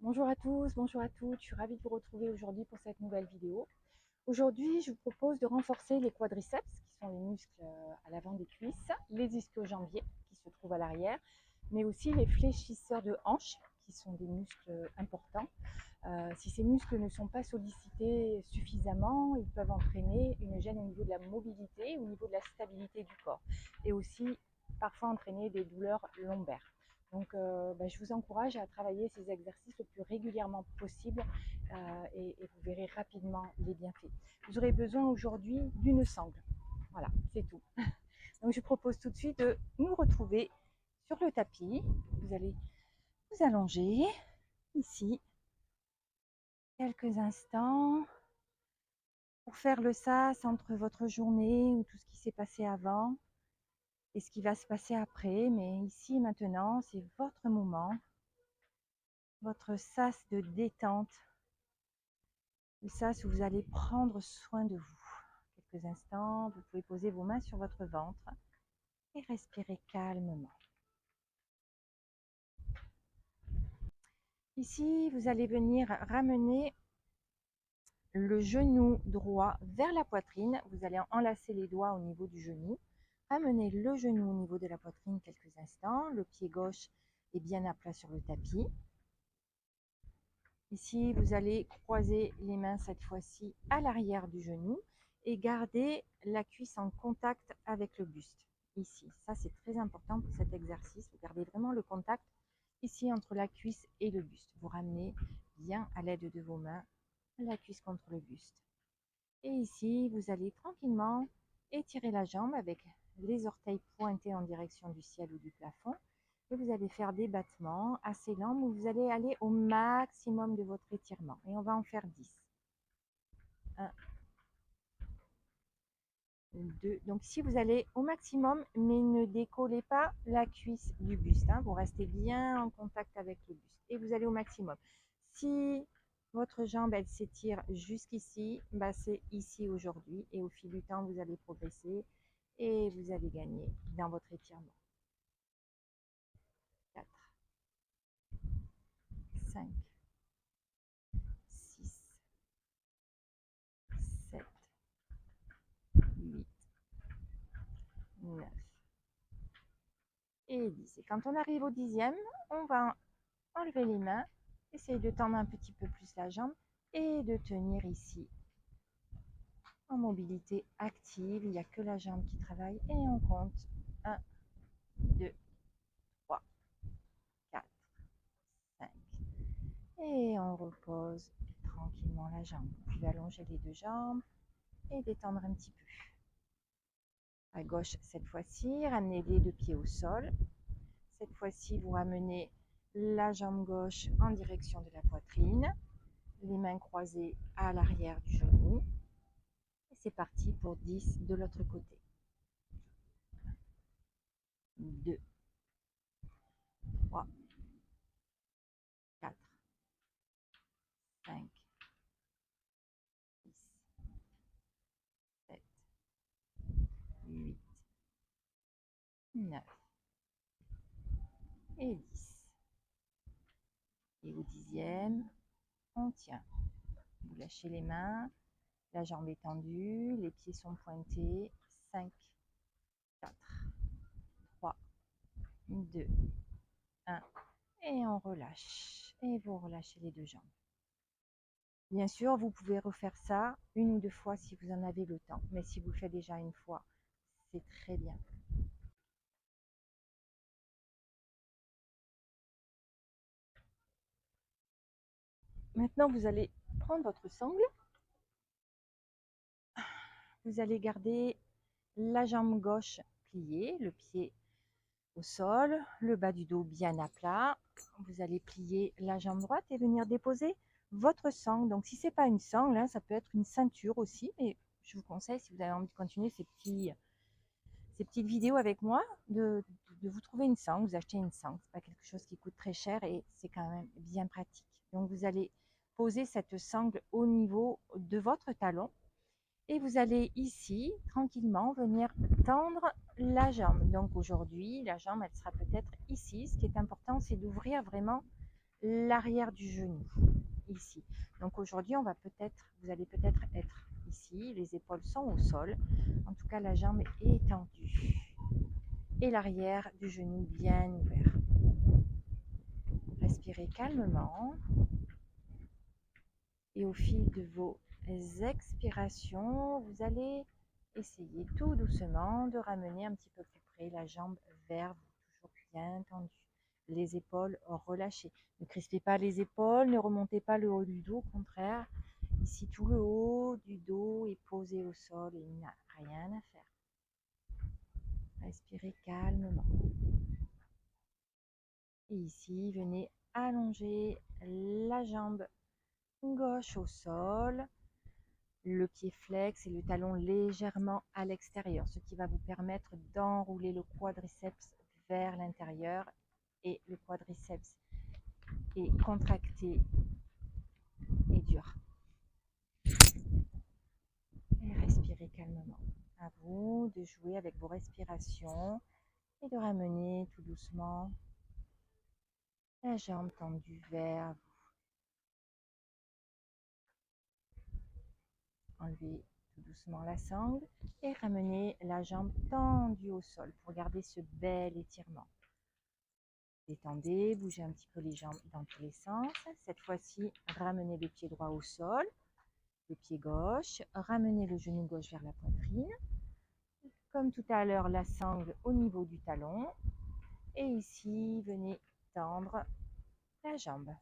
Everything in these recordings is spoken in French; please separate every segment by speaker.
Speaker 1: Bonjour à tous, bonjour à toutes, je suis ravie de vous retrouver aujourd'hui pour cette nouvelle vidéo. Aujourd'hui, je vous propose de renforcer les quadriceps, qui sont les muscles à l'avant des cuisses, les ischio-jambiers, qui se trouvent à l'arrière, mais aussi les fléchisseurs de hanches, qui sont des muscles importants. Si ces muscles ne sont pas sollicités suffisamment, ils peuvent entraîner une gêne au niveau de la mobilité, au niveau de la stabilité du corps, et aussi parfois entraîner des douleurs lombaires. Donc, je vous encourage à travailler ces exercices le plus régulièrement possible et vous verrez rapidement les bienfaits. Vous aurez besoin aujourd'hui d'une sangle. Voilà, c'est tout. Donc, je propose tout de suite de nous retrouver sur le tapis. Vous allez vous allonger ici quelques instants pour faire le sas entre votre journée ou tout ce qui s'est passé avant et ce qui va se passer après. Mais ici maintenant, c'est votre moment, votre sas de détente, le sas où vous allez prendre soin de vous. Quelques instants, vous pouvez poser vos mains sur votre ventre et respirer calmement. Ici, vous allez venir ramener le genou droit vers la poitrine. Vous allez enlacer les doigts au niveau du genou. Ramenez le genou au niveau de la poitrine quelques instants. Le pied gauche est bien à plat sur le tapis. Ici, vous allez croiser les mains cette fois-ci à l'arrière du genou et garder la cuisse en contact avec le buste. Ici, ça c'est très important pour cet exercice. Vous gardez vraiment le contact ici entre la cuisse et le buste. Vous ramenez bien à l'aide de vos mains la cuisse contre le buste. Et ici, vous allez tranquillement étirer la jambe avec les orteils pointés en direction du ciel ou du plafond. Et vous allez faire des battements assez lents où vous allez aller au maximum de votre étirement. Et on va en faire 10. 1, 2. Donc ici, vous allez au maximum, mais ne décollez pas la cuisse du buste. Vous restez bien en contact avec le buste. Et vous allez au maximum. Si votre jambe, elle s'étire jusqu'ici, c'est ici aujourd'hui. Et au fil du temps, vous allez progresser et vous allez gagner dans votre étirement. 4, 5, 6, 7, 8, 9 et 10. Et quand on arrive au 10e, on va enlever les mains, essayer de tendre un petit peu plus la jambe et de tenir ici en mobilité active. Il n'y a que la jambe qui travaille et on compte 1, 2, 3, 4, 5 et on repose tranquillement la jambe. Vous pouvez allonger les deux jambes et détendre un petit peu. À gauche cette fois-ci, ramenez les deux pieds au sol. Cette fois-ci, vous ramenez la jambe gauche en direction de la poitrine, les mains croisées à l'arrière du genou. Et c'est parti pour 10 de l'autre côté. 2, 3, 4, 5, 6, 7, 8, 9 et 10. Et au 10e, on tient. Vous lâchez les mains, la jambe est tendue, les pieds sont pointés. 5, 4, 3, 2, 1. Et on relâche. Et vous relâchez les deux jambes. Bien sûr, vous pouvez refaire ça une ou deux fois si vous en avez le temps. Mais si vous le faites déjà une fois, c'est très bien. Maintenant, vous allez prendre votre sangle. Vous allez garder la jambe gauche pliée, le pied au sol, le bas du dos bien à plat. Vous allez plier la jambe droite et venir déposer votre sangle. Donc si ce n'est pas une sangle, ça peut être une ceinture aussi, mais je vous conseille, si vous avez envie de continuer ces petites vidéos avec moi, de vous trouver une sangle. Vous achetez une sangle, ce n'est pas quelque chose qui coûte très cher et c'est quand même bien pratique. Donc vous allez poser cette sangle au niveau de votre talon. Et vous allez ici, tranquillement, venir tendre la jambe. Donc aujourd'hui, la jambe, elle sera peut-être ici. Ce qui est important, c'est d'ouvrir vraiment l'arrière du genou, ici. Donc aujourd'hui, vous allez peut-être être ici, les épaules sont au sol. En tout cas, la jambe est tendue et l'arrière du genou bien ouvert. Respirez calmement et au fil de vos expirations, vous allez essayer tout doucement de ramener un petit peu plus près la jambe vers vous, toujours bien tendue. Les épaules relâchées. Ne crispez pas les épaules, ne remontez pas le haut du dos, au contraire. Ici, tout le haut du dos est posé au sol et il n'y a rien à faire. Respirez calmement. Et ici, venez allonger la jambe gauche au sol, le pied flex et le talon légèrement à l'extérieur, ce qui va vous permettre d'enrouler le quadriceps vers l'intérieur et le quadriceps est contracté et dur. Et respirez calmement. À vous de jouer avec vos respirations et de ramener tout doucement la jambe tendue vers vous. Enlevez tout doucement la sangle et ramenez la jambe tendue au sol pour garder ce bel étirement. Détendez, bougez un petit peu les jambes dans tous les sens. Cette fois-ci, ramenez le pied droit au sol, le pied gauche, ramenez le genou gauche vers la poitrine. Comme tout à l'heure, la sangle au niveau du talon. Et ici, venez tendre la jambe.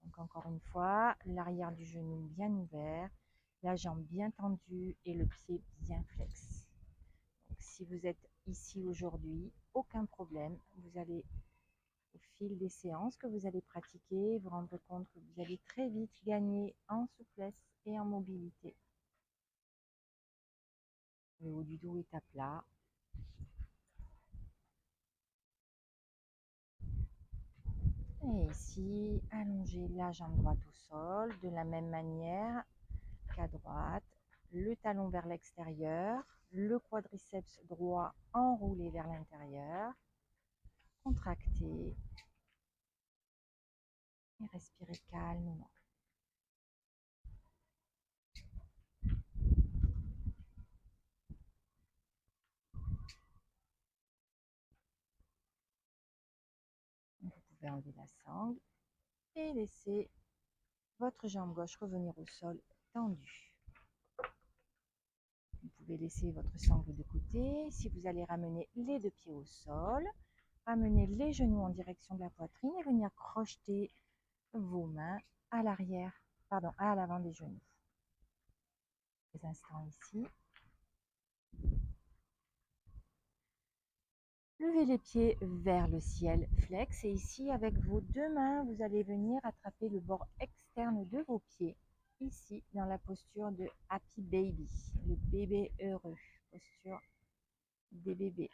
Speaker 1: Donc encore une fois, l'arrière du genou bien ouvert, la jambe bien tendue et le pied bien flex. Donc, si vous êtes ici aujourd'hui, aucun problème. Vous allez, au fil des séances que vous allez pratiquer, vous rendre compte que vous allez très vite gagner en souplesse et en mobilité. Le haut du dos est à plat. Et ici, allongez la jambe droite au sol de la même manière qu'à droite. Le talon vers l'extérieur, le quadriceps droit enroulé vers l'intérieur. Contractez et respirez calmement. Vous pouvez enlever la sangle et laisser votre jambe gauche revenir au sol tendue. Vous pouvez laisser votre sangle de côté. Si vous allez ramener les deux pieds au sol, ramenez les genoux en direction de la poitrine et venir crocheter vos mains à l'arrière, pardon, à l'avant des genoux. Quelques instants ici. Levez les pieds vers le ciel, flex, et ici avec vos deux mains, vous allez venir attraper le bord externe de vos pieds, ici dans la posture de Happy Baby, le bébé heureux, posture des bébés.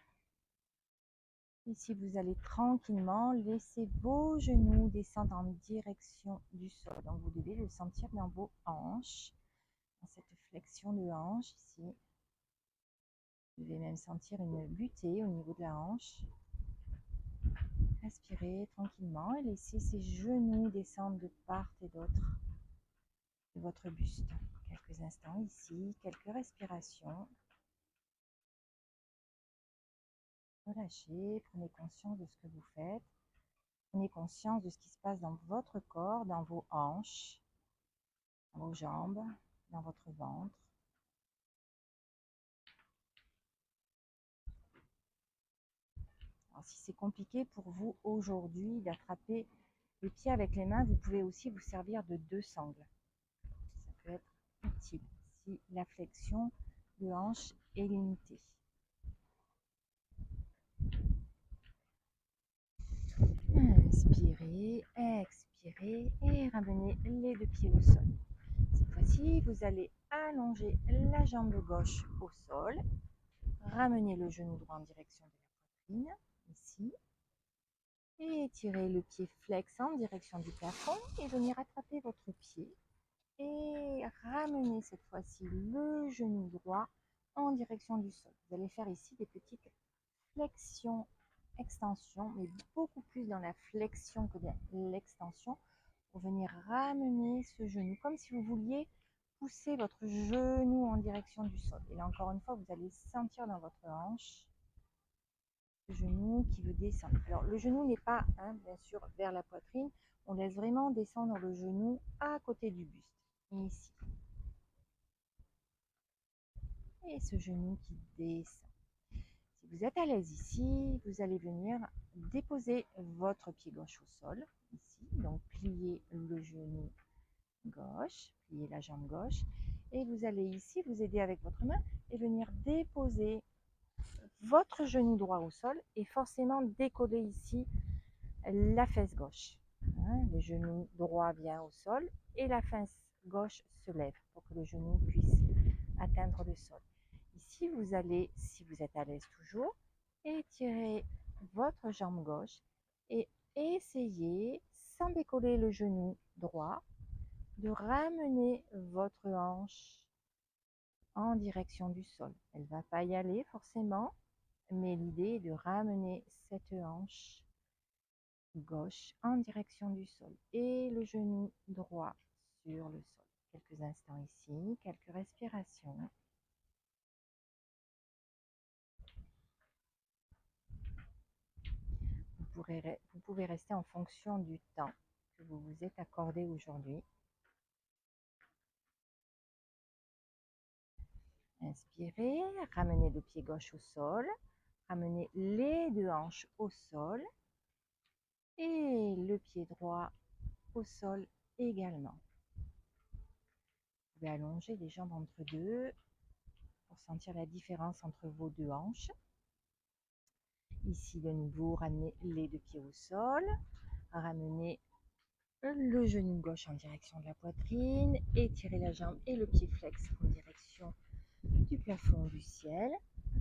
Speaker 1: Ici, vous allez tranquillement laisser vos genoux descendre en direction du sol. Donc, vous devez le sentir dans vos hanches, dans cette flexion de hanche ici. Vous devez même sentir une butée au niveau de la hanche. Respirez tranquillement et laissez ces genoux descendre de part et d'autre de votre buste. Quelques instants ici, quelques respirations. Relâchez, prenez conscience de ce que vous faites. Prenez conscience de ce qui se passe dans votre corps, dans vos hanches, dans vos jambes, dans votre ventre. Alors, si c'est compliqué pour vous aujourd'hui d'attraper les pieds avec les mains, vous pouvez aussi vous servir de deux sangles. Ça peut être utile si la flexion de hanche est limitée. Inspirez, expirez et ramenez les deux pieds au sol. Cette fois-ci, vous allez allonger la jambe gauche au sol. Ramenez le genou droit en direction de la poitrine, ici. Et étirez le pied flex en direction du plafond et venir attraper votre pied. Et ramenez cette fois-ci le genou droit en direction du sol. Vous allez faire ici des petites flexions, extensions, mais beaucoup plus dans la flexion que dans l'extension pour venir ramener ce genou, comme si vous vouliez pousser votre genou en direction du sol. Et là, encore une fois, vous allez sentir dans votre hanche le genou qui veut descendre. Alors, le genou n'est pas, bien sûr, vers la poitrine. On laisse vraiment descendre le genou à côté du buste, ici. Et ce genou qui descend. Si vous êtes à l'aise ici, vous allez venir déposer votre pied gauche au sol, ici. Donc, pliez le genou gauche, pliez la jambe gauche. Et vous allez ici vous aider avec votre main et venir déposer votre genou droit au sol et forcément décoller ici la fesse gauche. Le genou droit vient au sol et la fesse gauche se lève pour que le genou puisse atteindre le sol. Ici, vous allez, si vous êtes à l'aise toujours, étirer votre jambe gauche et essayer, sans décoller le genou droit, de ramener votre hanche en direction du sol. Elle ne va pas y aller forcément, mais l'idée est de ramener cette hanche gauche en direction du sol et le genou droit sur le sol. Quelques instants ici, quelques respirations. Vous pouvez rester en fonction du temps que vous vous êtes accordé aujourd'hui. Inspirez, ramenez le pied gauche au sol, ramenez les deux hanches au sol et le pied droit au sol également. Vous pouvez allonger les jambes entre deux pour sentir la différence entre vos deux hanches. Ici, de nouveau, ramenez les deux pieds au sol, ramenez le genou gauche en direction de la poitrine, étirez la jambe et le pied flex en direction du plafond du ciel.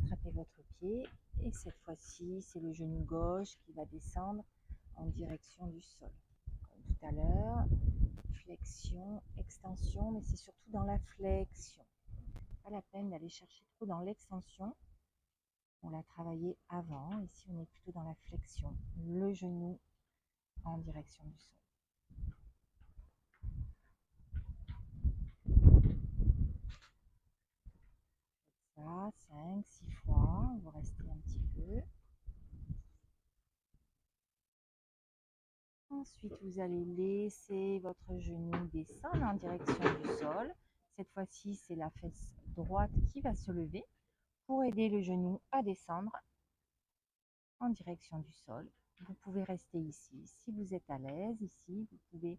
Speaker 1: Attrapez votre pied et cette fois-ci, c'est le genou gauche qui va descendre en direction du sol. Comme tout à l'heure, flexion, extension, mais c'est surtout dans la flexion. Pas la peine d'aller chercher trop dans l'extension. On l'a travaillé avant. Ici, on est plutôt dans la flexion. Le genou en direction du sol. Ça, 5, 6 fois. Vous restez un petit peu. Ensuite, vous allez laisser votre genou descendre en direction du sol. Cette fois-ci, c'est la fesse droite qui va se lever pour aider le genou à descendre en direction du sol. Vous pouvez rester ici. Si vous êtes à l'aise, ici, vous pouvez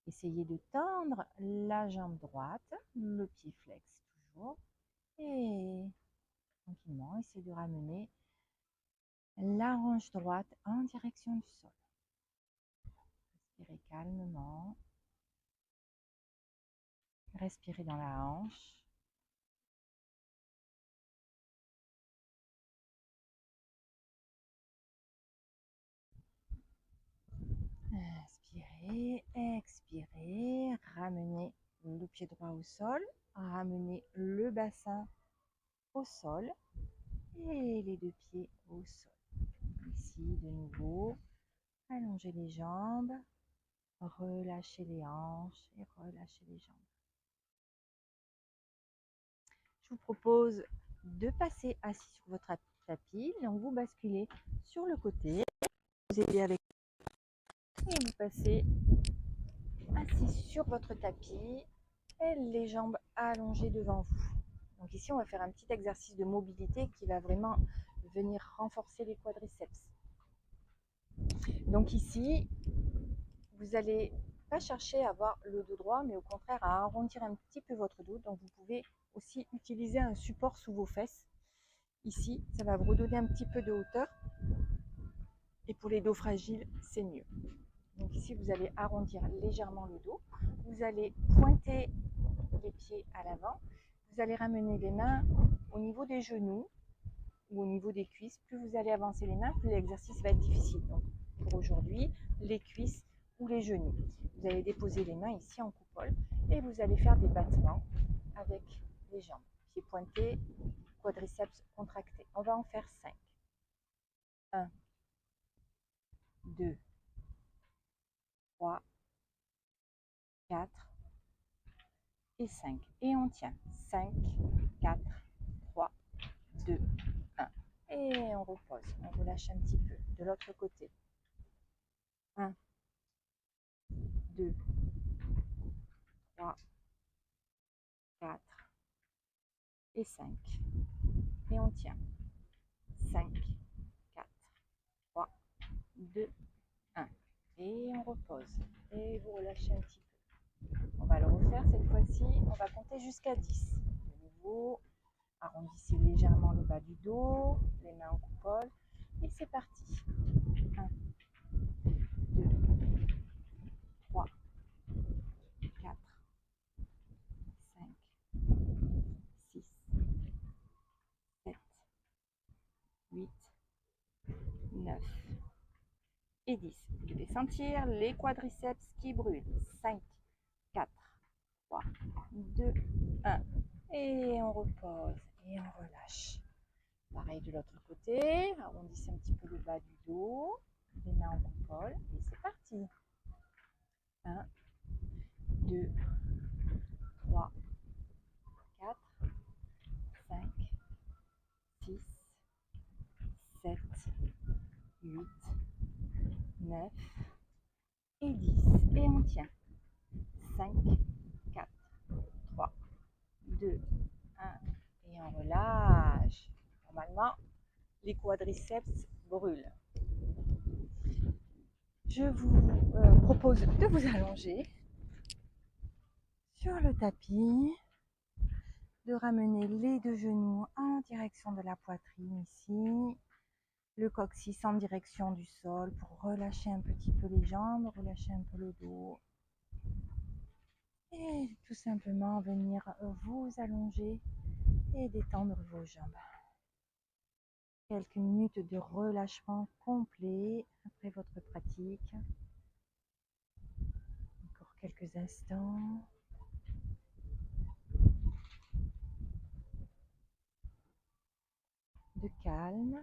Speaker 1: essayer de tendre la jambe droite, le pied flex toujours, et tranquillement, essayez de ramener la hanche droite en direction du sol. Respirez calmement. Respirez dans la hanche. Inspirez, expirez, ramenez le pied droit au sol, ramenez le bassin au sol et les deux pieds au sol. Ici, de nouveau, allongez les jambes, relâchez les hanches et relâchez les jambes. Je vous propose de passer assis sur votre tapis. Donc, vous basculez sur le côté, vous aidez avec et vous passez assis sur votre tapis et les jambes allongées devant vous. Donc ici, on va faire un petit exercice de mobilité qui va vraiment venir renforcer les quadriceps. Donc ici, vous n'allez pas chercher à avoir le dos droit, mais au contraire à arrondir un petit peu votre dos. Donc vous pouvez aussi utiliser un support sous vos fesses. Ici, ça va vous redonner un petit peu de hauteur. Et pour les dos fragiles, c'est mieux. Donc ici, vous allez arrondir légèrement le dos. Vous allez pointer les pieds à l'avant. Vous allez ramener les mains au niveau des genoux ou au niveau des cuisses. Plus vous allez avancer les mains, plus l'exercice va être difficile. Donc pour aujourd'hui, les cuisses ou les genoux. Vous allez déposer les mains ici en coupole et vous allez faire des battements avec les jambes. Pieds pointés, quadriceps contractés. On va en faire 5. 1, 2, 3, 4 et 5. Et on tient. 5, 4, 3, 2, 1. Et on repose. On relâche un petit peu. De l'autre côté. 1, 2, 3, 4 et 5. Et on tient. 5, 4, 3, 2, 1. Et on repose. Et vous relâchez un petit peu. On va le refaire cette fois-ci. On va compter jusqu'à 10. De nouveau, arrondissez légèrement le bas du dos, les mains en coupole. Et c'est parti. 1, 2, 3, 4, 5, 6, 7, 8, 9 et 10. Vous devez sentir les quadriceps qui brûlent. 5, 4, 3, 2, 1. Et on repose et on relâche. Pareil de l'autre côté. Arrondissez un petit peu le bas du dos, les mains en coupole. Et c'est parti. 1, 2, 3, 4, 5, 6, 7, 8, 9 et 10. Et on tient. 5, 4, 3, 2, 1. Et on relâche. Normalement, les quadriceps brûlent. Je vous propose de vous allonger sur le tapis, de ramener les deux genoux en direction de la poitrine ici, le coccyx en direction du sol pour relâcher un petit peu les jambes, relâcher un peu le dos et tout simplement venir vous allonger et détendre vos jambes. Quelques minutes de relâchement complet après votre pratique. Encore quelques instants. De calme.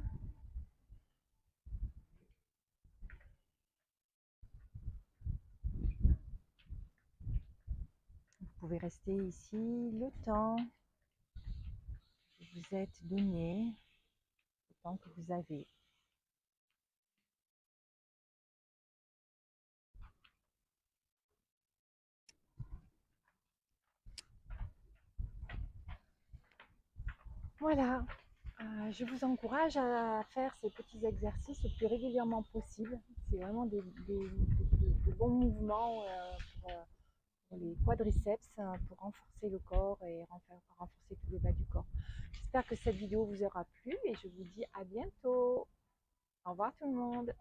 Speaker 1: Vous pouvez rester ici le temps que vous êtes donné, le temps que vous avez. Voilà, je vous encourage à faire ces petits exercices le plus régulièrement possible. C'est vraiment de bons mouvements pour les quadriceps, pour renforcer le corps et renforcer tout le bas du corps. J'espère que cette vidéo vous aura plu et je vous dis à bientôt. Au revoir tout le monde.